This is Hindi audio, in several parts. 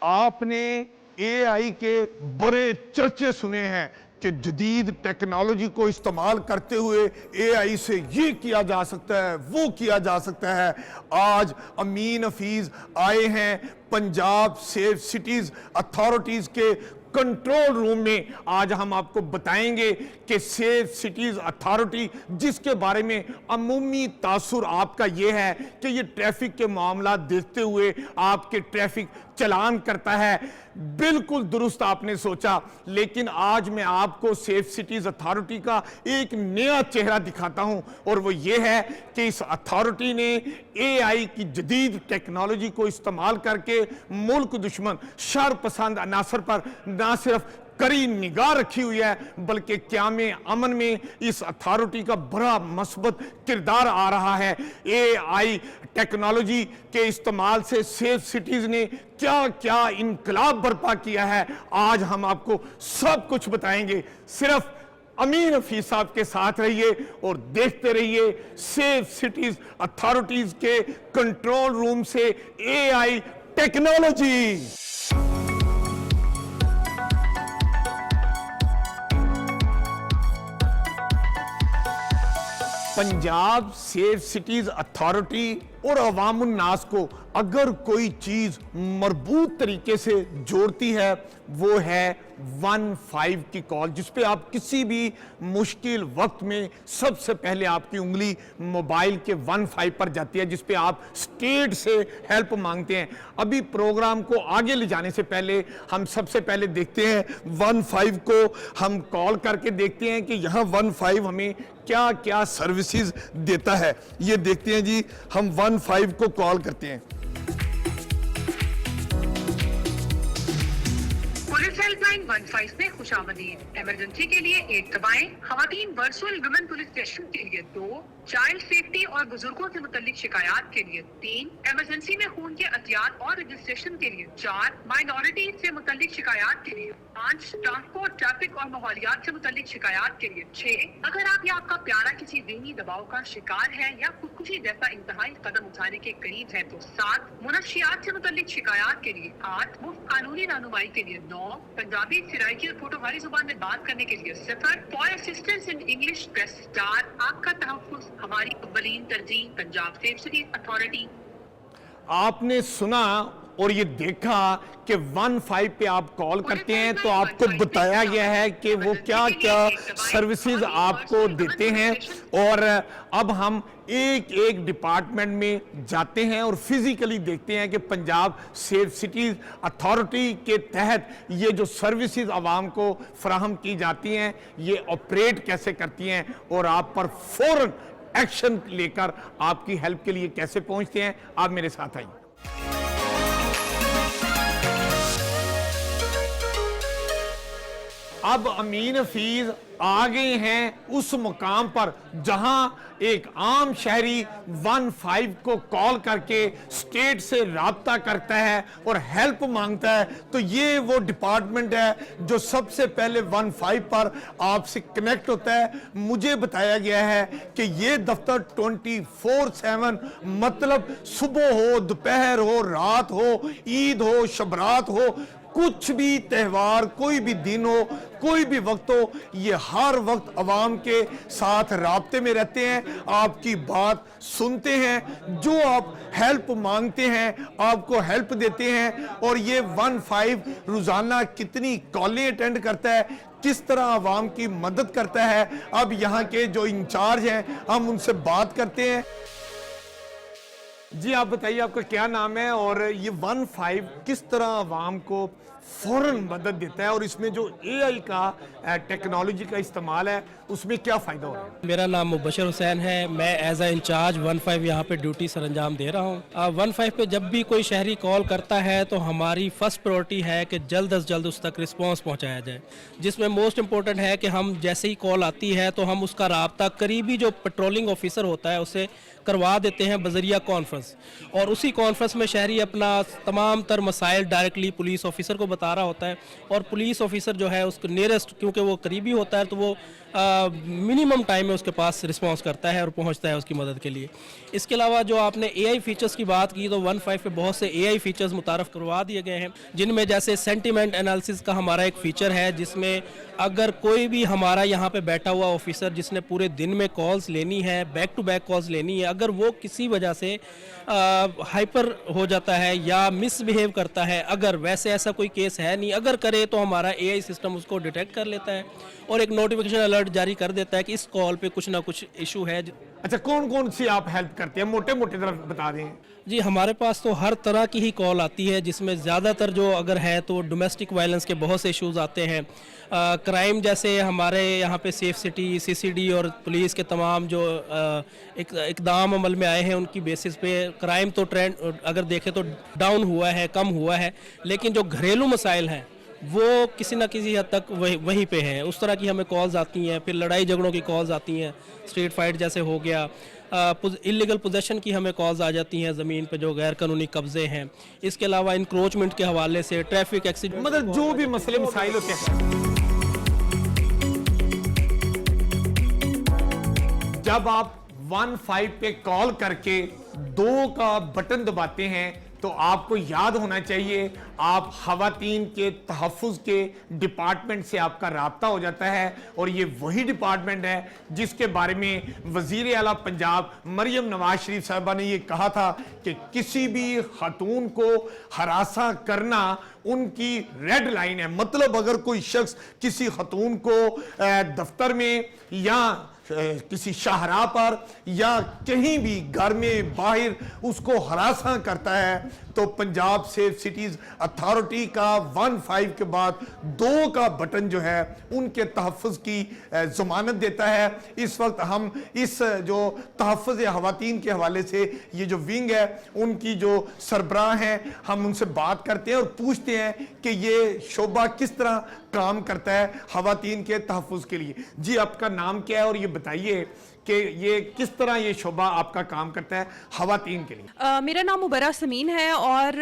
आपने एआई के बड़े चर्चे सुने हैं कि जदीद टेक्नोलॉजी को इस्तेमाल करते हुए एआई से ये किया जा सकता है, वो किया जा सकता है। आज अमीन हफीज आए हैं पंजाब सेफ सिटीज अथॉरिटीज के कंट्रोल रूम में। आज हम आपको बताएंगे कि सेफ सिटीज अथॉरिटी, जिसके बारे में अमूमी तासुर आपका यह है कि ये ट्रैफिक के मामला देखते हुए आपके ट्रैफिक चलान करता है, बिल्कुल दुरुस्त आपने सोचा। लेकिन आज मैं आपको सेफ सिटीज अथॉरिटी का एक नया चेहरा दिखाता हूं, और वो ये है कि इस अथॉरिटी ने एआई की जदीद टेक्नोलॉजी को इस्तेमाल करके मुल्क दुश्मन शर पसंद अनासर पर ना सिर्फ कड़ी निगाह रखी हुई है, बल्कि क़यामे अमन में इस अथॉरिटी का बड़ा मस्बत किरदार आ रहा है। एआई टेक्नोलॉजी के इस्तेमाल से सेफ सिटीज ने क्या क्या इनकलाब बर्पा किया है, आज हम आपको सब कुछ बताएंगे। सिर्फ अमीन हफीज साहब के साथ रहिए और देखते रहिए सेफ सिटीज अथॉरिटीज के कंट्रोल रूम से AI technology. Punjab safe cities authority और अवामुन नास को अगर कोई चीज मरबूत तरीके से जोड़ती है, वो है 15 की कॉल, जिसपे आप किसी भी मुश्किल वक्त में सबसे पहले आपकी उंगली मोबाइल के 15 पर जाती है, जिसपे आप स्टेट से हेल्प मांगते हैं। अभी प्रोग्राम को आगे ले जाने से पहले हम सबसे पहले देखते हैं 15 को, हम कॉल करके देखते हैं कि यहाँ 15 हमें क्या क्या सर्विसेज देता है। ये देखते हैं जी, हम 15 को कॉल करते हैं। पुलिस हेल्पलाइन 15 में खुशामदीद। इमरजेंसी के लिए 1 दबाएं, खवातीन वर्चुअल वुमेन पुलिस स्टेशन के लिए 2, चाइल्ड सेफ्टी और बुजुर्गों से मुतल्लिक शिकायत के लिए 3, इमरजेंसी में खून के अतियात और रजिस्ट्रेशन के लिए 4, माइनॉरिटी से मुतल्लिक शिकायत के लिए 5, ट्रांसपोर्ट ट्रैफिक और माहौलियात से मुतल्लिक शिकायत के लिए 6, अगर आप या आपका प्यारा किसी ज़हनी दबाव का शिकार है या खुदकुशी जैसा इंतहाई कदम उठाने के करीब है तो 7, मुनशियात से मुतल्लिक शिकायत के लिए 8, मुफ्त कानूनी रहनुमाई के लिए 9, पंजाबी सिराइकी और पोटोहारी जुबान में बात करने के लिए 0, for assistance in English press star, आपका तहफ़्फ़ुज़ हमारी अव्वलीन तरजीह, पंजाब सेफ सिटीज अथॉरिटी। आपने सुना और ये देखा कि 15 पे आप कॉल करते हैं तो आपको बताया गया है कि वो क्या क्या सर्विसेज आपको देते हैं। और अब हम एक एक डिपार्टमेंट में जाते हैं और फिजिकली देखते हैं कि पंजाब सेफ सिटीज अथॉरिटी के तहत ये जो सर्विसेज आवाम को फराहम की जाती हैं, ये ऑपरेट कैसे करती हैं और आप पर फौरन एक्शन लेकर आपकी हेल्प के लिए कैसे पहुंचते हैं। आप मेरे साथ आइए। अब अमीन हफीज आ गए हैं उस मुकाम पर जहां एक आम शहरी 15 को कॉल करके स्टेट से राब्ता करता है और हेल्प मांगता है। तो ये वो डिपार्टमेंट है जो सबसे पहले 15 पर आपसे कनेक्ट होता है। मुझे बताया गया है कि ये दफ्तर 24/7, मतलब सुबह हो, दोपहर हो, रात हो, ईद हो, शबरात हो, कुछ भी त्यौहार, कोई भी दिन हो, कोई भी वक्त हो, ये हर वक्त अवाम के साथ राब्ते में रहते हैं, आपकी बात सुनते हैं, जो आप हेल्प मांगते हैं आपको हेल्प देते हैं। और ये 15 रोजाना कितनी कॉलें अटेंड करता है, किस तरह आवाम की मदद करता है, अब यहाँ के जो इंचार्ज हैं हम उनसे बात करते हैं। जी आप बताइए, आपका क्या नाम है और ये 15 किस तरह आवाम को फौरन मदद देता है और इसमें जो एआई का टेक्नोलॉजी का इस्तेमाल है उसमें क्या फ़ायदा हो रहा है? मेरा नाम मुबशर हुसैन है। मैं एज ए इंचार्ज 15 यहाँ पे ड्यूटी सर अंजाम दे रहा हूँ। 15 पे जब भी कोई शहरी कॉल करता है तो हमारी फर्स्ट प्रायोरिटी है कि जल्द अज जल्द उस तक रिस्पांस पहुँचाया जाए, जिसमें मोस्ट इम्पोर्टेंट है कि हम जैसे ही कॉल आती है तो हम उसका राब्ता करीबी जो पेट्रोलिंग ऑफिसर होता है उससे करवा देते हैं बजरिया कॉन्फ्रेंस, और उसी कॉन्फ्रेंस में शहरी अपना तमाम तर मसाइल डायरेक्टली पुलिस ऑफिसर को बता रहा होता है, और पुलिस ऑफिसर जो है उसको नियरेस्ट, क्योंकि वो करीबी होता है, तो वो मिनिमम टाइम में उसके पास रिस्पांस करता है और पहुंचता है उसकी मदद के लिए। इसके अलावा जो आपने एआई फीचर्स की बात की, तो 15 पे बहुत से एआई फीचर्स मुतारफ़ करवा दिए गए हैं, जिनमें जैसे सेंटिमेंट एनालिसिस का हमारा एक फ़ीचर है, जिसमें अगर कोई भी हमारा यहाँ पे बैठा हुआ ऑफिसर जिसने पूरे दिन में कॉल्स लेनी है, बैक टू बैक कॉल्स लेनी है, अगर वो किसी वजह से हाइपर हो जाता है या मिसबिहेव करता है, अगर वैसे ऐसा कोई केस है नहीं, अगर करे तो हमारा एआई सिस्टम उसको डिटेक्ट कर लेता है और एक नोटिफिकेशन अलर्ट जारी कर देता है कि इस कॉल पे कुछ ना कुछ इशू है। अच्छा, कौन कौन सी आप हेल्प करते हैं, मोटे मोटे तरफ बता दें। जी, हमारे पास तो हर तरह की ही कॉल आती है, जिसमें ज़्यादातर जो अगर है तो डोमेस्टिक वायलेंस के बहुत से इश्यूज़ आते हैं। क्राइम जैसे हमारे यहाँ पे सेफ सिटी, सीसीडी और पुलिस के तमाम जो इकदाम अमल में आए हैं, उनकी बेसिस पे क्राइम तो ट्रेंड अगर देखें तो डाउन हुआ है, कम हुआ है, लेकिन जो घरेलू मसाइल हैं वो किसी न किसी हद तक वहीं पे हैं। उस तरह की हमें कॉल्स आती हैं। फिर लड़ाई झगड़ों की कॉल्स आती हैं, स्ट्रीट फाइट जैसे हो गया, इलीगल पोजेशन की हमें कॉल्स आ जाती हैं, ज़मीन पे जो गैर कानूनी कब्जे हैं। इसके अलावा इंक्रोचमेंट के हवाले से, ट्रैफिक एक्सीडेंट, मतलब जो भी मसले मसाइल होते हैं, जब आप 15 पे कॉल करके 2 का बटन दबाते हैं तो आपको याद होना चाहिए आप खवातीन के तहफ़्फ़ुज़ के डिपार्टमेंट से आपका राब्ता हो जाता है, और ये वही डिपार्टमेंट है जिसके बारे में वज़ीर आला पंजाब मरियम नवाज शरीफ साहबा ने ये कहा था कि किसी भी खातून को हरासा करना उनकी रेड लाइन है। मतलब अगर कोई शख्स किसी खातून को दफ्तर में या किसी शाहराह पर या कहीं भी घर में बाहर उसको हरासा करता है तो पंजाब सेफ सिटीज अथॉरिटी का 15 के बाद 2 का बटन जो है उनके तहफ़्फ़ुज़ की ज़मानत देता है। इस वक्त हम इस जो तहफ़्फ़ुज़ ख़वातीन के हवाले से ये जो विंग है उनकी जो सरबराह हैं, हम उनसे बात करते हैं और पूछते हैं कि ये शोबा किस तरह काम करता है ख़वातीन के तहफ़्फ़ुज़ के लिए। जी, आपका नाम क्या है और ये बताइए कि ये किस तरह ये शोबा आपका काम करता है ख़वातीन के लिए। मेरा नाम मुबर्रा समीन है और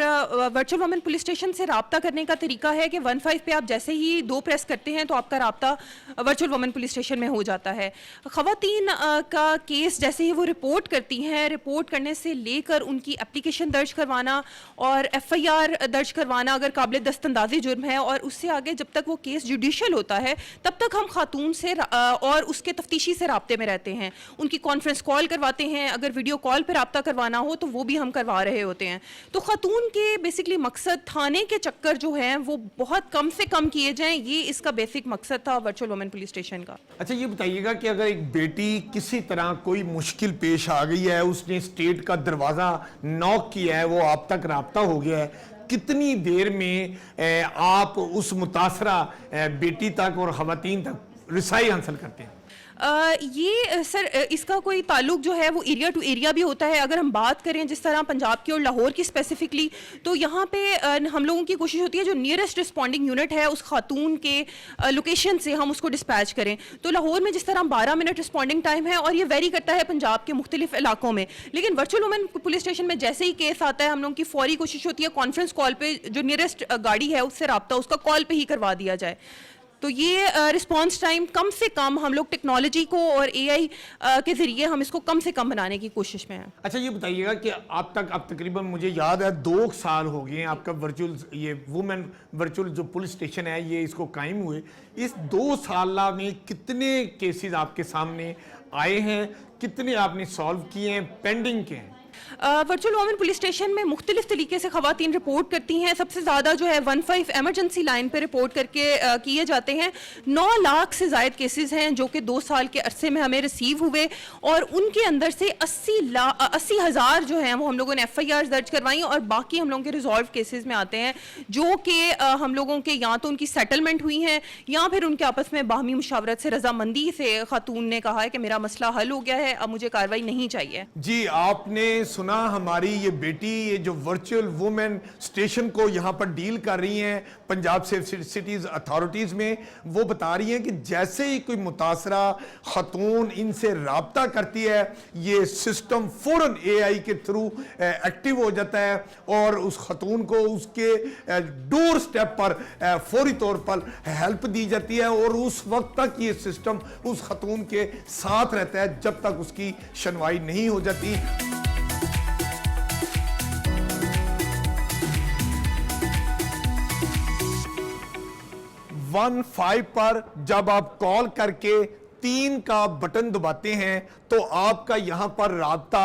वर्चुअल वुमेन पुलिस स्टेशन से रब्ता करने का तरीका है कि 15 पे आप जैसे ही 2 प्रेस करते हैं तो आपका रब्ता वर्चुअल वुमेन पुलिस स्टेशन में हो जाता है। ख़वातीन का केस जैसे ही वो रिपोर्ट करती हैं, रिपोर्ट करने से लेकर उनकी एप्लीकेशन दर्ज करवाना और FIR दर्ज करवाना अगर काबिल दस्तंदाजी जुर्म है, और उससे आगे जब तक वो केस जुडिशल होता है तब तक हम खातून से और उसके तफ्तीशी से रब्ते में रहते हैं। उनकी कॉन्फ्रेंस कॉल करवाते हैं, अगर वीडियो कॉल पर रब्ता करवाना हो तो वो भी हम करवा रहे होते हैं। तो खातून के बेसिकली मकसद थाने के चक्कर जो हैं वो बहुत कम से कम किए जाएं, ये इसका बेसिक मकसद था वर्चुअल वुमेन पुलिस स्टेशन का। अच्छा, ये बताइएगा कि अगर एक बेटी किसी तरह कोई मुश्किल पेश आ गई है, उसने स्टेट का दरवाज़ा नॉक किया है, वो आप तक राब्ता हो गया है, कितनी देर में आप उस मुतासरा बेटी तक और ख़वातीन तक रिसाई हासिल करते हैं? ये सर इसका कोई ताल्लुक जो है वो एरिया टू एरिया भी होता है। अगर हम बात करें जिस तरह पंजाब की और लाहौर की स्पेसिफिकली, तो यहाँ पे हम लोगों की कोशिश होती है जो नियरेस्ट रिस्पॉन्डिंग यूनिट है उस खातून के लोकेशन से हम उसको डिस्पैच करें। तो लाहौर में जिस तरह 12 मिनट रिस्पॉन्डिंग टाइम है और ये वेरी करता है पंजाब के मुख्तलिफ इलाकों में, लेकिन वर्चुअल वुमेन पुलिस स्टेशन में जैसे ही केस आता है हम लोगों की फौरी कोशिश होती है कॉन्फ्रेंस कॉल पर जो नियरेस्ट गाड़ी है उससे रब्ता उसका कॉल पर ही करवा दिया जाए। तो ये रिस्पांस टाइम कम से कम हम लोग टेक्नोलॉजी को और AI के ज़रिए हम इसको कम से कम बनाने की कोशिश में हैं। अच्छा, ये बताइएगा कि आप तक अब तकरीबन मुझे याद है 2 साल हो गए हैं आपका वर्चुअल ये वुमेन वर्चुअल जो पुलिस स्टेशन है ये इसको कायम हुए। इस 2 साल में कितने केसेस आपके सामने आए हैं, कितने आपने सॉल्व किए हैं, पेंडिंग के हैं? वर्चुअल वुमेन पुलिस स्टेशन में मुख्तलिफ तरीके से ख़वातीन रिपोर्ट करती हैं। सबसे ज़्यादा जो है 15 एमरजेंसी लाइन पर रिपोर्ट करके किए जाते हैं। 9 लाख से ज़ायद केसेस हैं जो कि 2 साल के अरसे में हमें रिसीव हुए, और उनके अंदर से 80,000 जो हैं वो हम लोगों ने FIR दर्ज करवाई, और बाकी हम लोगों के रिजॉल्व केसेस में आते हैं जो कि हम लोगों के या तो उनकी सेटलमेंट हुई हैं या फिर उनके आपस में बाहमी मुशावरत से रजामंदी से खातून ने कहा है कि मेरा मसला हल हो गया है, अब मुझे कार्रवाई नहीं चाहिए। जी, आपने सुना हमारी ये बेटी ये जो वर्चुअल वुमेन स्टेशन को यहाँ पर डील कर रही हैं पंजाब सेफ सिटीज अथॉरिटीज में, वो बता रही हैं कि जैसे ही कोई मुतासरा खतून इनसे राब्ता करती है ये सिस्टम फौरन AI के थ्रू एक्टिव हो जाता है और उस खतून को उसके डोर स्टेप पर फौरी तौर पर हेल्प दी जाती है और उस वक्त तक ये सिस्टम उस खतून के साथ रहता है जब तक उसकी सुनवाई नहीं हो जाती। 15 पर जब आप कॉल करके 3 का बटन दबाते हैं तो आपका यहां पर राब्ता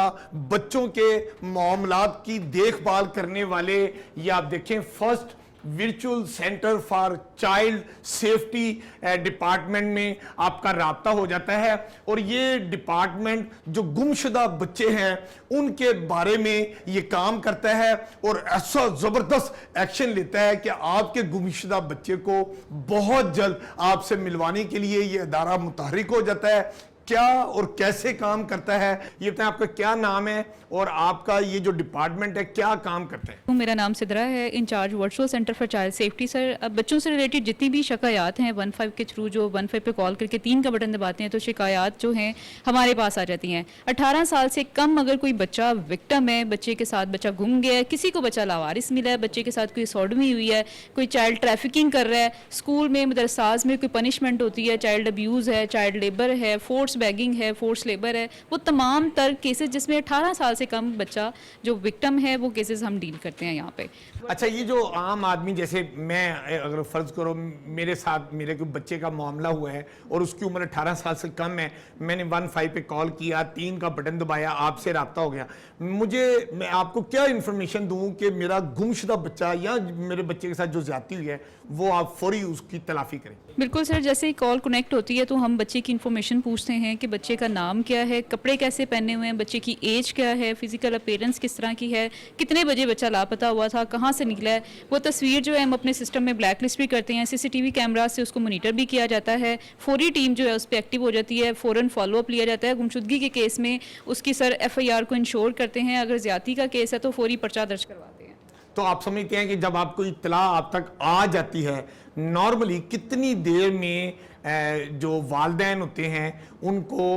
बच्चों के मामलात की देखभाल करने वाले, या आप देखें first virtual centre for child safety department में आपका राब्ता हो जाता है और ये डिपार्टमेंट जो गुमशुदा बच्चे हैं उनके बारे में ये काम करता है और ऐसा जबरदस्त एक्शन लेता है कि आपके गुमशुदा बच्चे को बहुत जल्द आपसे मिलवाने के लिए ये अदारा मुतहरिक हो जाता है। क्या और कैसे काम करता है ये बताएं, आपका क्या नाम है और आपका ये जो डिपार्टमेंट है क्या काम करता है? मेरा नाम सिद्रा है, incharge virtual centre for child safety. Sir, अब बच्चों से रिलेटेड जितनी भी शिकायत हैं 15 के थ्रू, जो 15 पे कॉल करके 3 का बटन दबाते हैं तो शिकायत जो हैं हमारे पास आ जाती हैं। 18 साल से कम अगर कोई बच्चा विक्टिम है, बच्चे के साथ बच्चा गुम गया है, किसी को बच्चा लावारिस मिला है, बच्चे के साथ कोई सॉडमी हुई है, कोई चाइल्ड ट्रैफिकिंग कर रहा है, स्कूल में मदरसाज में कोई पनिशमेंट होती है, चाइल्ड अब्यूज़ है, चाइल्ड लेबर है, फोर्स बैगिंग है, फोर्स लेबर है, वो तमाम तर केसेस जिसमें 18 साल से कम बच्चा जो विक्टिम है वो केसेस हम डील करते हैं यहाँ पे। अच्छा, ये जो आम आदमी जैसे मैं अगर फर्ज करो मेरे साथ मेरे कोई बच्चे का मामला हुआ है और उसकी उम्र 18 साल से कम है, मैंने 15 पे कॉल किया, 3 का बटन दबाया, आपसे राब्ता हो गया, मैं आपको क्या इंफॉर्मेशन दूं कि मेरा गुमशुदा बच्चा या मेरे बच्चे के साथ जो ज्यादती हुई है वो आप फौरी उसकी तलाफी करें? बिल्कुल सर, जैसे ही कॉल कनेक्ट होती है तो हम बच्चे की इन्फॉर्मेशन पूछते हैं कि बच्चे का नाम क्या है, कपड़े कैसे पहने हुए हैं, बच्चे की एज क्या है, फिजिकल अपीयरेंस किस तरह की है, कितने बजे बच्चा लापता हुआ था, कहाँ से निकला है। वो तस्वीर जो है हम अपने सिस्टम में ब्लैक लिस्ट भी करते हैं, CCTV कैमरा से उसको मोनीटर भी किया जाता है, फौरी टीम जो है उस पर एक्टिव हो जाती है, फ़ौरन फॉलोअप लिया जाता है। गुमशुदगी के केस में उसकी सर FIR को इंश्योर करते हैं, अगर ज्यादती का केस है तो फौरी पर्चा दर्ज करवाते हैं। तो आप समझते हैं कि जब आपको इत्तला आप तक आ जाती है नॉर्मली कितनी देर में जो वालिदैन होते हैं उनको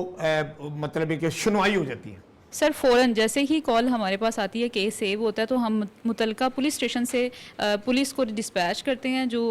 मतलब है कि सुनवाई हो जाती है? सर फ़ौरन जैसे ही कॉल हमारे पास आती है, केस सेव होता है तो हम मुतलका पुलिस स्टेशन से पुलिस को डिस्पैच करते हैं जो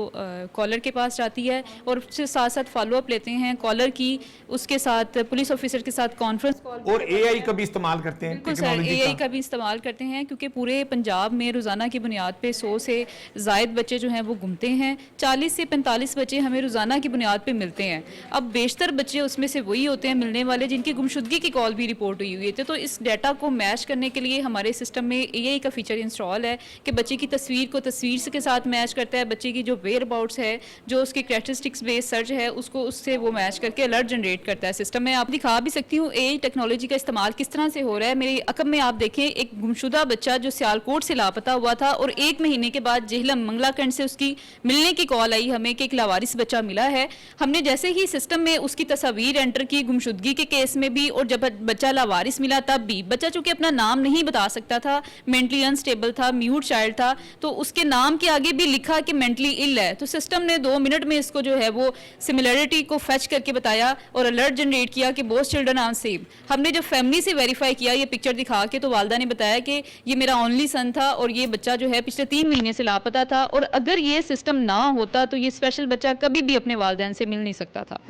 कॉलर के पास जाती है और उससे साथ साथ फॉलोअप लेते हैं कॉलर की, उसके साथ पुलिस ऑफिसर के साथ कॉन्फ्रेंस कॉल और AI का भी इस्तेमाल करते हैं। बिल्कुल सर, AI का भी इस्तेमाल करते हैं क्योंकि पूरे पंजाब में रोज़ाना की बुनियाद पे 100 से ज़ायद बच्चे जो हैं वो घूमते हैं, 40 से 45 बच्चे हमें रोज़ाना की बुनियाद पे मिलते हैं। अब बेशतर बच्चे उसमें से वही होते हैं मिलने वाले जिनकी गुमशुदगी की कॉल भी रिपोर्ट हुई थी। तो इस डाटा को मैच करने के लिए हमारे सिस्टम में AI का फीचर इंस्टॉल है कि बच्चे की तस्वीर को तस्वीर के साथ मैच करता है, बच्चे की जो वेयर अबाउट्स है, जो उसकी कैरेक्टरिस्टिक्स बेस्ड सर्च है उसको उससे वो मैच करके अलर्ट जनरेट करता है सिस्टम में। आप दिखा भी सकती हूँ AI टेक्नोलॉजी का इस्तेमाल किस तरह से हो रहा है। मेरी अकब में आप देखें, एक गुमशुदा बच्चा जो सियालकोट से लापता हुआ था और 1 महीने के बाद जेहलम मंगला कैंट से उसकी मिलने की कॉल आई हमें कि एक लावारिस बच्चा मिला है। हमने जैसे ही सिस्टम में उसकी तस्वीर एंटर की, गुमशुदगी के केस में भी और जब बच्चा लावारिस मिला तब भी, बच्चा चूंकि अपना नाम नहीं बता सकता था, मेंटली अनस्टेबल था, म्यूट चाइल्ड था, तो उसके नाम के आगे भी लिखा कि मेंटली इल है। तो सिस्टम ने 2 मिनट में इसको जो है वो सिमिलरिटी को फेच करके बताया और अलर्ट जनरेट किया कि बोथ चिल्ड्रन आर सेम। हमने जब फैमिली से वेरीफाई किया ये पिक्चर दिखा के तो वालदा ने बताया कि ये मेरा ओनली सन था और ये बच्चा जो है पिछले 3 महीने से लापता था और अगर ये सिस्टम ना होता तो ये स्पेशल बच्चा कभी भी अपने वालिदैन से मिल नहीं सकता था।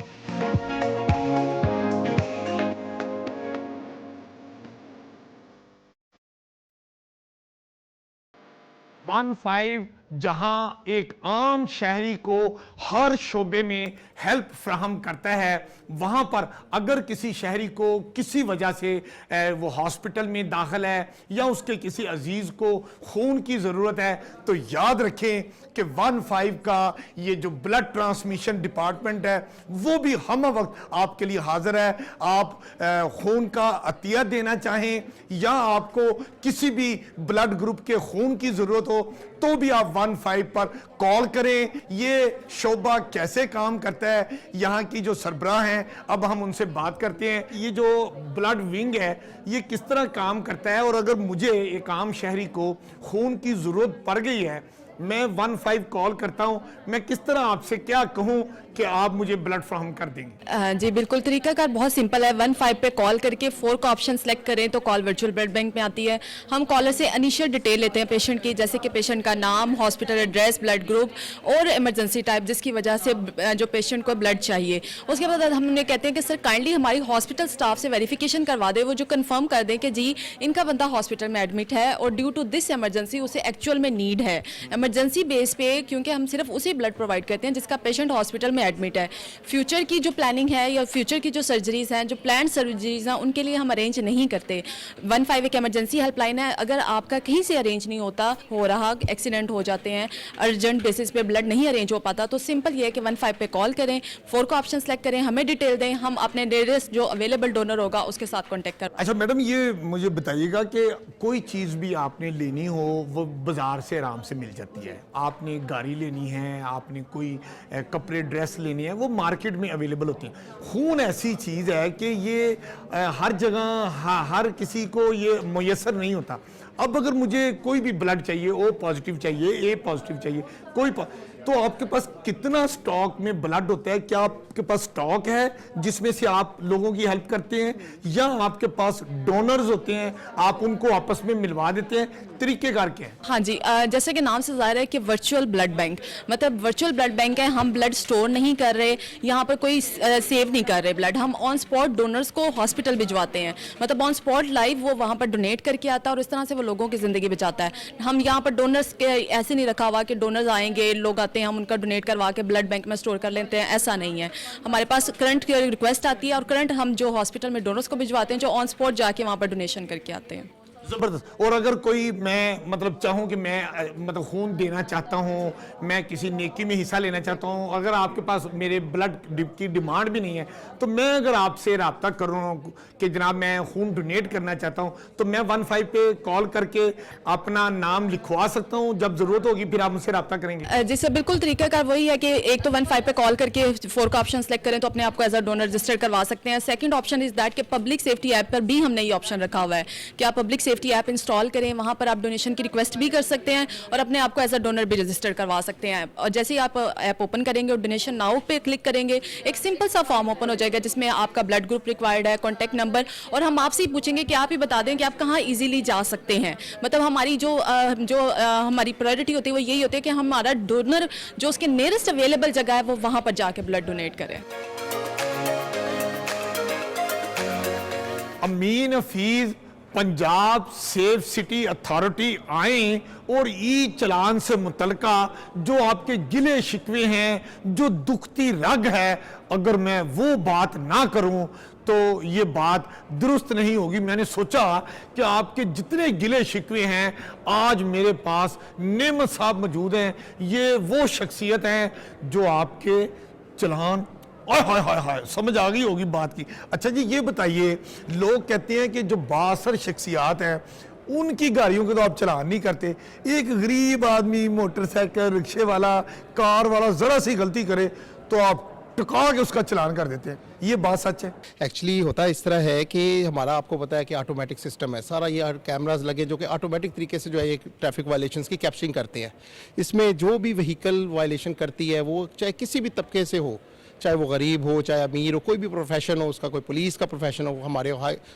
15 जहां एक आम शहरी को हर शोबे में हेल्प फ्राहम करता है, वहां पर अगर किसी शहरी को किसी वजह से वो हॉस्पिटल में दाखिल है या उसके किसी अजीज को खून की ज़रूरत है तो याद रखें कि 15 का ये जो ब्लड ट्रांसमिशन डिपार्टमेंट है वो भी हम वक्त आपके लिए हाजिर है। आप खून का अतिया देना चाहें या आपको किसी भी ब्लड ग्रुप के खून की ज़रूरत हो तो भी आप 15 पर कॉल करें। ये शोबा कैसे काम करता है, यहाँ की जो सरबराह हैं, अब हम उनसे बात करते हैं। ये जो ब्लड विंग है ये किस तरह काम करता है, और अगर मुझे एक आम शहरी को खून की जरूरत पड़ गई है, मैं 15 कॉल करता हूं, मैं किस तरह आपसे क्या कहूं कि आप मुझे ब्लड फराहम कर देंगे? जी बिल्कुल, तरीकाकार बहुत सिंपल है। 15 पे कॉल करके 4 का ऑप्शन सेलेक्ट करें तो कॉल वर्चुअल ब्लड बैंक में आती है। हम कॉलर से इनिशियल डिटेल लेते हैं पेशेंट की, जैसे कि पेशेंट का नाम, हॉस्पिटल एड्रेस, ब्लड ग्रुप और इमरजेंसी टाइप जिसकी वजह से जो पेशेंट को ब्लड चाहिए। उसके बाद हम उन्हें कहते हैं कि सर काइंडली हमारी हॉस्पिटल स्टाफ से वेरिफिकेशन करवा दे, वो जो कंफर्म कर दें कि जी इनका बंदा हॉस्पिटल में एडमिट है और ड्यू टू दिस इमरजेंसी उसे एक्चुअल में नीड है। इमरजेंसी बेस पे, क्योंकि हम सिर्फ उसी ब्लड प्रोवाइड करते हैं जिसका पेशेंट हॉस्पिटल में एडमिट है। फ्यूचर की जो प्लानिंग है या फ्यूचर की जो सर्जरीज हैं, जो प्लान सर्जरीज हैं, उनके लिए हम अरेंज नहीं करते। 15 एक इमरजेंसी हेल्पलाइन है। अगर आपका कहीं से अरेंज नहीं हो रहा, एक्सीडेंट हो जाते हैं, अर्जेंट बेसिस पे ब्लड नहीं अरेंज हो पाता, तो सिंपल ये है कि 15 पे कॉल करें, 4 का ऑप्शन सेलेक्ट करें, हमें डिटेल दें, हम अपने नियरेस्ट जो अवेलेबल डोनर होगा उसके साथ कॉन्टेक्ट करें। अच्छा मैडम, ये मुझे बताइएगा कि कोई चीज़ भी आपने लेनी हो वो बाजार से आराम से मिल जाती है। आपने गाड़ी लेनी है, आपने कोई कपड़े ड्रेस लेनी है, वो मार्केट में अवेलेबल होती हैं। खून ऐसी चीज़ है कि ये हर जगह हर किसी को ये मुयसर नहीं होता। अब अगर मुझे कोई भी ब्लड चाहिए, ओ पॉजिटिव चाहिए, ए पॉजिटिव चाहिए, तो आपके पास कितना स्टॉक में ब्लड होता है? क्या आपके पास स्टॉक है जिसमें से आप लोगों की हेल्प करते हैं, या आपके पास डोनर्स होते हैं, आप उनको आपस में मिलवा देते हैं? तरीकेकार क्या है? हाँ जी, जैसे कि नाम से जाहिर है कि वर्चुअल ब्लड बैंक, मतलब वर्चुअल ब्लड बैंक है। हम ब्लड स्टोर नहीं कर रहे, यहाँ पर कोई सेव नहीं कर रहे ब्लड। हम ऑन स्पॉट डोनर्स को हॉस्पिटल भिजवाते हैं, मतलब ऑन स्पॉट लाइव वो वहाँ पर डोनेट करके आता है और इस तरह से वो लोगों की ज़िंदगी बचाता है। हम यहाँ पर डोनर्स के ऐसे नहीं रखा हुआ कि डोनर्स आएंगे, लोग आते हैं, हम उनका डोनेट करवा के ब्लड बैंक में स्टोर कर लेते हैं, ऐसा नहीं है। हमारे पास करंट की रिक्वेस्ट आती है और करंट हम जो हॉस्पिटल में डोनर्स को भिजवाते हैं, जो ऑन स्पॉट जाके वहाँ पर डोनेशन करके आते हैं। जबरदस्त। और अगर कोई मैं मतलब चाहूँ कि मैं मतलब खून देना चाहता हूँ, मैं किसी नेकी में हिस्सा लेना चाहता हूँ, अगर आपके पास मेरे ब्लड की डिमांड भी नहीं है, तो मैं अगर आपसे रब्ता करूँ कि जनाब मैं खून डोनेट करना चाहता हूँ, तो मैं 15 पे कॉल करके अपना नाम लिखवा सकता हूँ? जब जरूरत होगी फिर आप मुझसे रब्ता करेंगे? जी सर, बिल्कुल तरीकाकार वही है कि एक तो 15 पे कॉल करके 4 का ऑप्शन सेलेक्ट करें तो अपने आप को एज अ डोनर रजिस्टर करवा सकते हैं। सेकंड ऑप्शन इज दैट कि पब्लिक सेफ्टी ऐप पर भी हमने ये ऑप्शन रखा हुआ है कि आप पब्लिक सेफ्टी ऐप इंस्टॉल करें, वहां पर आप डोनेशन की रिक्वेस्ट भी कर सकते हैं और अपने आप को एज अ डोनर भी रजिस्टर करवा सकते हैं। और जैसे ही आप ऐप ओपन करेंगे और डोनेशन नाउ पे क्लिक करेंगे, एक सिंपल सा फॉर्म ओपन हो जाएगा जिसमें आपका ब्लड ग्रुप रिक्वायर्ड है, कॉन्टैक्ट नंबर, और हम आपसे ही पूछेंगे कि आप ही बता दें कि आप कहाँ ईजिली जा सकते हैं। मतलब हमारी जो हमारी प्रायोरिटी होती है वो यही होती है कि हमारा डोनर जो उसके नियरेस्ट अवेलेबल जगह है वो वहां पर जाके ब्लड डोनेट करे। Amin Hafeez Punjab safe city authority आए और ई चलान से मुतलका जो आपके गिले शिकवे हैं, जो दुखती रग है, अगर मैं वो बात ना करूं तो ये बात दुरुस्त नहीं होगी। मैंने सोचा कि आपके जितने गिले शिकवे हैं, आज मेरे पास नेमत साहब मौजूद हैं। ये वो शख्सियत हैं जो आपके चलान हाय हाय हाय समझ आ गई होगी बात की। अच्छा जी, ये बताइए, लोग कहते हैं कि जो बासर शख्सियात हैं उनकी गाड़ियों के तो आप चलान नहीं करते, एक गरीब आदमी मोटरसाइकिल, रिक्शे वाला, कार वाला जरा सी गलती करे तो आप टका के उसका चलान कर देते हैं, ये बात सच है? एक्चुअली होता इस तरह है कि हमारा, आपको पता है कि ऑटोमेटिक सिस्टम है सारा, ये कैमरास लगे जो कि ऑटोमेटिक तरीके से जो है ये ट्रैफिक वायलेशंस की कैप्चरिंग करते हैं। इसमें जो भी व्हीकल वायलेशन करती है वो चाहे किसी भी तबके से हो, चाहे वो गरीब हो, चाहे अमीर हो, कोई भी प्रोफेशन हो, उसका कोई पुलिस का प्रोफेशन हो, हमारे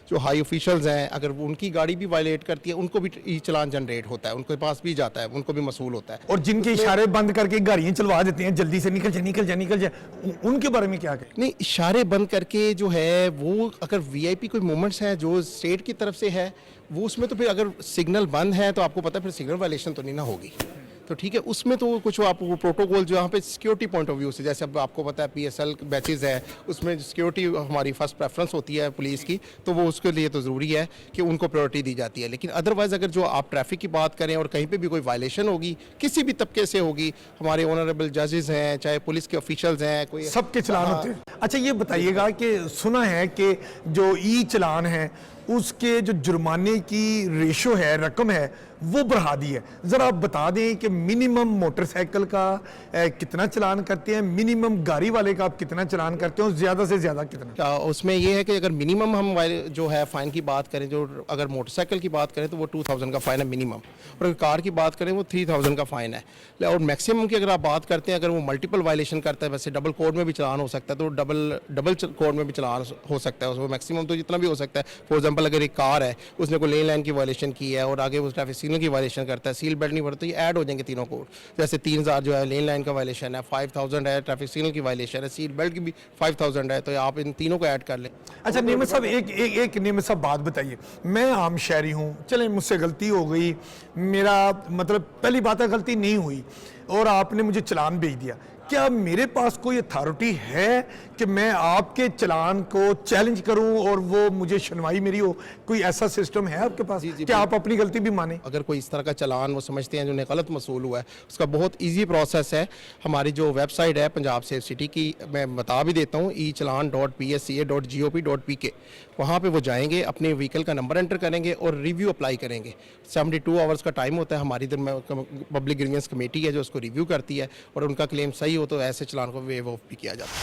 जो हाई ऑफिशियल्स हैं, अगर वो उनकी गाड़ी भी वायलेट करती है उनको भी ई चलान जनरेट होता है, उनके पास भी जाता है, उनको भी मसूल होता है। और जिनके इशारे बंद करके गाड़ियां चलवा देते हैं, जल्दी से निकल जाए, उनके बारे में क्या कहें? नहीं, इशारे बंद करके जो है वो, अगर वीआईपी कोई मोमेंट्स हैं जो स्टेट की तरफ से है वो, उसमें तो फिर अगर सिग्नल बंद है तो आपको पता है फिर सिग्नल वायलेशन तो नहीं ना होगी, तो ठीक है। उसमें तो कुछ आप वो प्रोटोकॉल जो यहाँ पे सिक्योरिटी पॉइंट ऑफ व्यू से, जैसे अब आपको पता है पीएसएल बैचेज है, उसमें सिक्योरिटी हमारी फर्स्ट प्रेफरेंस होती है पुलिस की, तो वो उसके लिए तो ज़रूरी है कि उनको प्रायोरिटी दी जाती है। लेकिन अदरवाइज़ अगर जो आप ट्रैफिक की बात करें और कहीं पर भी कोई वायलेशन होगी, किसी भी तबके से होगी, हमारे ऑनरेबल जजेस हैं, चाहे पुलिस के ऑफिशियल्स हैं, कोई सबके चलान होते हैं। अच्छा, ये बताइएगा कि सुना है कि जो ई चलान है उसके जो जुर्माने की रेशो है, रकम है, वो बढ़ा दी है। ज़रा आप बता दें कि मिनिमम मोटरसाइकिल का कितना चलान करते हैं, मिनिमम गाड़ी वाले का आप कितना चलान करते हैं और ज़्यादा से ज़्यादा कितना? उसमें ये है कि अगर मिनिमम हम जो है फ़ाइन की बात करें, जो अगर मोटरसाइकिल की बात करें तो वो 2000 का फ़ाइन है मिनिमम, और अगर कार की बात करें वो 3000 का फ़ाइन है। और मैक्सिमम की अगर आप बात करते हैं, अगर वो मल्टीपल वायलेशन करता है, वैसे डबल कोड में भी चलान हो सकता है, तो डबल कोड में भी चलान हो सकता है। उसमें मैक्सिमम तो जितना भी हो सकता है। फॉर एग्जांपल अगर एक कार है, उसने कोई लेन लाइन की वायलेशन की है और आगे वो ट्रैफिक सिग्नल की वायलेशन करता है, सील बेल्ट नहीं भरता, ये ऐड हो जाएंगे तीनों कोड। जैसे 3000 जो है लेन लाइन का वायलेशन है, 5000 है ट्रैफिक सिग्नल की वायलेशन है, सील बेल्ट की भी 5000 है, तो आप इन तीनों को ऐड कर लें। अच्छा नियमित साहब, एक नियमित साहब बात बताइए। मैं आम शहरी हूँ, चले मुझसे गलती हो गई, मेरा मतलब पहली बात है गलती नहीं हुई और आपने मुझे चालान भेज दिया, क्या मेरे पास कोई अथॉरिटी है कि मैं आपके चालान को चैलेंज करूं और वो मुझे सुनवाई मेरी हो? कोई ऐसा सिस्टम है आपके पास कि आप अपनी गलती भी माने? अगर कोई इस तरह का चालान वो समझते हैं जो उन्हें गलत मसूल हुआ है, उसका बहुत इजी प्रोसेस है। हमारी जो वेबसाइट है पंजाब सेफ सिटी की, मैं बता भी देता हूँ, echallan.psca.gop.pk, वहाँ पे वो जाएंगे, अपने व्हीकल का नंबर एंटर करेंगे और रिव्यू अप्लाई करेंगे। 72 आवर्स का टाइम होता है। हमारी इधर पब्लिक ग्रीवेंस कमेटी है जो उसको रिव्यू करती है, और उनका क्लेम सही हो तो ऐसे चालान को वेव ऑफ भी किया जाता है।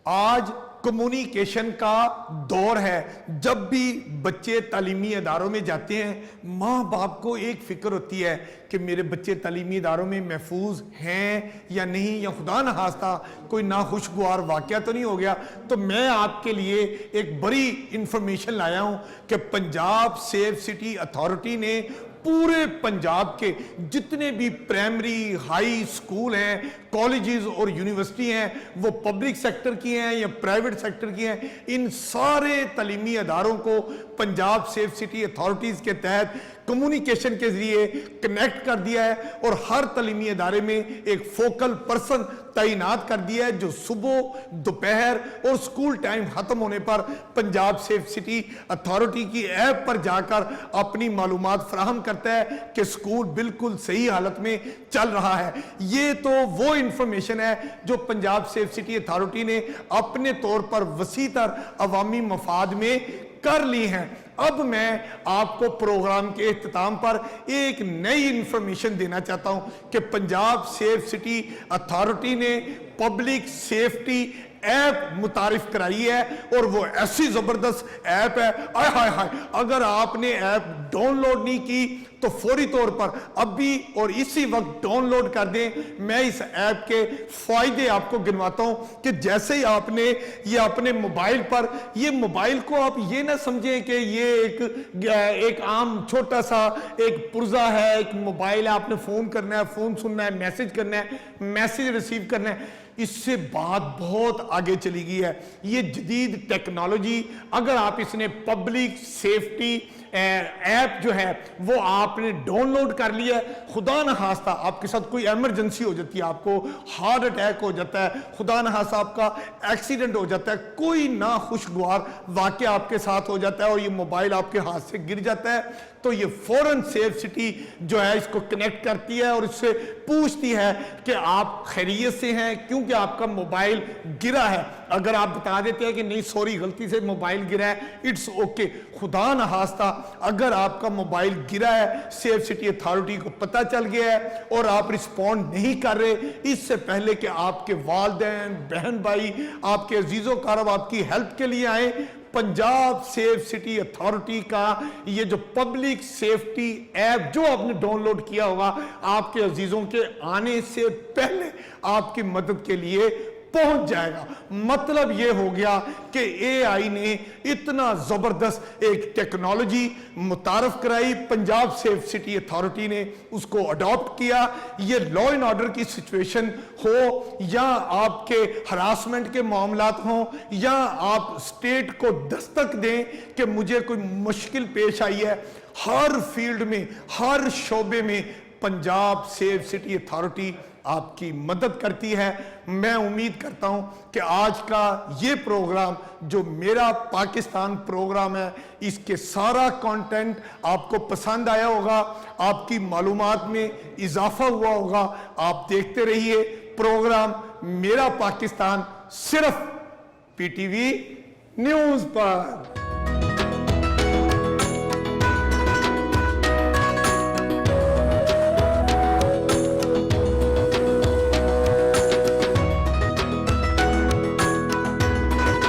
आज कम्युनिकेशन का दौर है। जब भी बच्चे तालीमी इदारों में जाते हैं, माँ बाप को एक फिक्र होती है कि मेरे बच्चे तालीमी इदारों में महफूज हैं या नहीं, या खुदा न खास्ता कोई नाखुशगवार वाक़या तो नहीं हो गया। तो मैं आपके लिए एक बड़ी इंफॉर्मेशन लाया हूँ कि पंजाब सेफ सिटी अथॉरिटी ने पूरे पंजाब के जितने भी प्राइमरी हाई स्कूल हैं, कॉलेजेस और यूनिवर्सिटी हैं, वो पब्लिक सेक्टर की हैं या प्राइवेट सेक्टर की हैं, इन सारे तालीमी अदारों को पंजाब सेफ सिटी अथॉरिटीज़ के तहत कम्युनिकेशन के जरिए कनेक्ट कर दिया है और हर तालीमी अदारे में एक फोकल पर्सन तैनात कर दिया है जो सुबह, दोपहर और स्कूल टाइम खत्म होने पर पंजाब सेफ सिटी अथॉरिटी की ऐप पर जाकर अपनी मालूमात फराहम करता है कि स्कूल बिल्कुल सही हालत में चल रहा है। ये तो वो इंफॉर्मेशन है जो पंजाब सेफ सिटी अथॉरिटी ने अपने तौर पर वसीतर अवामी मफाद में कर ली हैं। अब मैं आपको प्रोग्राम के इख्तिताम पर एक नई इंफॉर्मेशन देना चाहता हूं कि पंजाब सेफ सिटी अथॉरिटी ने पब्लिक सेफ्टी ऐप मुतारिफ कराई है और वो ऐसी जबरदस्त ऐप है, आय हाय हाय, अगर आपने ऐप डाउनलोड नहीं की तो फौरी तौर पर अभी और इसी वक्त डाउनलोड कर दें। मैं इस ऐप के फायदे आपको गिनवाता हूं कि जैसे ही आपने ये अपने मोबाइल पर, ये मोबाइल को आप ये ना समझें कि ये एक आम छोटा सा एक पुर्जा है, एक मोबाइल है, आपने फोन करना है, फोन सुनना है, मैसेज करना है, मैसेज रिसीव करना है। इससे बात बहुत आगे चली गई है। ये जदीद टेक्नोलॉजी, अगर आप इसने पब्लिक सेफ्टी ऐप जो है वो आपने डाउनलोड कर लिया, खुदा न खास्ता आपके साथ कोई इमरजेंसी हो जाती है, आपको हार्ट अटैक हो जाता है, खुदा न खास्ता आपका एक्सीडेंट हो जाता है, कोई ना खुशगवार वाकया आपके साथ हो जाता है और ये मोबाइल आपके हाथ से गिर जाता है, तो ये फौरन सेफ सिटी जो है इसको कनेक्ट करती है और इससे पूछती है कि आप खैरियत से हैं, क्योंकि आपका मोबाइल गिरा है। अगर आप बता देते हैं कि नहीं सॉरी गलती से मोबाइल गिरा है, इट्स ओके। खुदा न खास्ता अगर आपका मोबाइल गिरा है, सेफ सिटी अथॉरिटी को पता चल गया है और आप रिस्पॉन्ड नहीं कर रहे, इससे पहले कि आपके वालिदैन, बहन भाई, आपके अजीजों कारब आपकी हेल्प के लिए आए, पंजाब सेफ सिटी अथॉरिटी का ये जो पब्लिक सेफ्टी ऐप जो आपने डाउनलोड किया होगा, आपके अजीजों के आने से पहले आपकी मदद के लिए पहुंच जाएगा। मतलब ये हो गया कि एआई ने इतना जबरदस्त एक टेक्नोलॉजी मुतारफ कराई, पंजाब सेफ सिटी अथॉरिटी ने उसको अडॉप्ट किया। ये लॉ एंड ऑर्डर की सिचुएशन हो या आपके हरासमेंट के मामलात हों या आप स्टेट को दस्तक दें कि मुझे कोई मुश्किल पेश आई है, हर फील्ड में, हर शोबे में पंजाब सेफ सिटी अथॉरिटी आपकी मदद करती है। मैं उम्मीद करता हूं कि आज का ये प्रोग्राम जो मेरा पाकिस्तान प्रोग्राम है, इसके सारा कंटेंट आपको पसंद आया होगा, आपकी मालूमात में इजाफा हुआ होगा। आप देखते रहिए प्रोग्राम मेरा पाकिस्तान, सिर्फ पीटीवी न्यूज पर।